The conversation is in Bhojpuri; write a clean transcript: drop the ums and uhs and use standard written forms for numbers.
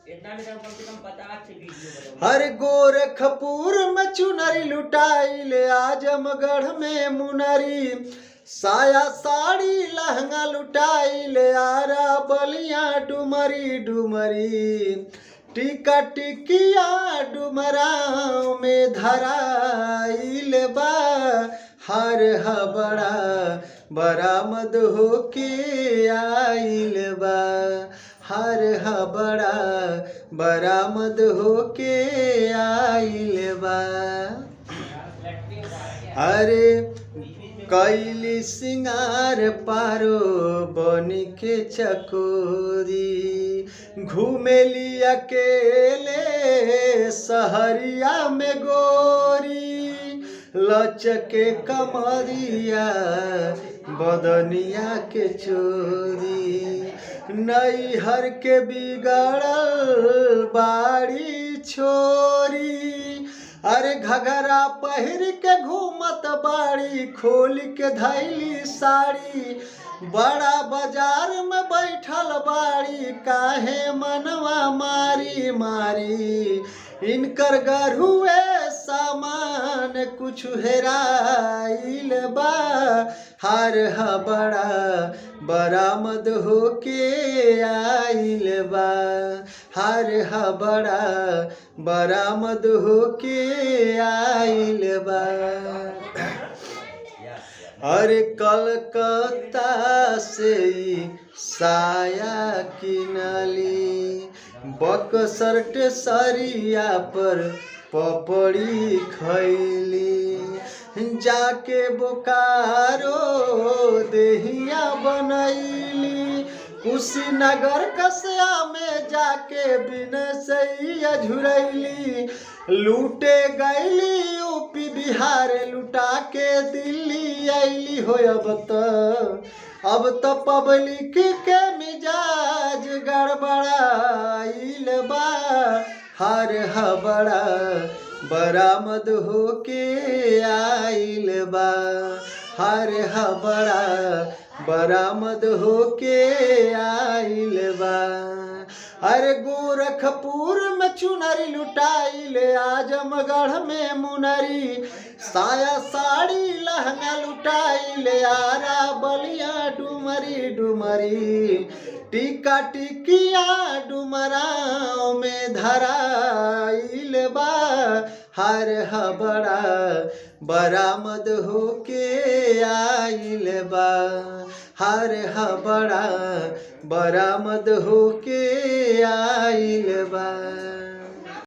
इतना भी कम से कम 50 से वीडियो हर गोरखपुर में चुनरी लुटाइल, आजमगढ़ में मुनरी, साया साड़ी लहंगा लुटाइल, आरा बलिया डुमरी डुमरी, टिका टिकिया डुमराव में धराइल बा, हर हबड़ा बरामद होके आइल बा, हर हबड़ा बरामद होके आइल बा। अरे कैली सिंगार पारो बनी के चकोरी, घूमेली अकेले सहरिया में गोरी, लचके कमरिया बदनिया के चोरी, नैहर के बिगड़ल बाड़ी छोरी, अरे घघरा पहिर के घूमत बाड़ी, खोल के धैली साड़ी, बड़ा बाजार में बैठल बाड़ी, काहे मनवा मारी मारी, इनकर गरुए सामान कुछ हेराइल बा, हर हबड़ा बरामद होके आइल बा, हर हबड़ा बरामद होके आइल बा। अरे कलकत्ता से साया किनली, बक्सर टेसरिया पर पपड़ी खैली, जाके बोकारो देहिया बनैली, कुशीनगर कसिया में जाके बिनसैया झुरैली, लूटे गैली यूपी बिहार लुटा के दिल्ली आइली हो, अब तो पब्लिक के मिजाज गड़बड़ाइल बा, हर हबड़ा बरामद होके आइल बा, हर हबड़ा बरामद होके आइल बा। अरे गोरखपुर में चुनरी लुटाइल, आजमगढ़ में मुनरी, साया साड़ी लहंगा लुटाइल, आरा बलिया डुमरी डुमरी, टिका टिकिया डुमराव में धराइल बा, हर हबड़ा बरामद होके आइल बा, हर हबड़ा बरामद होके आइल बा।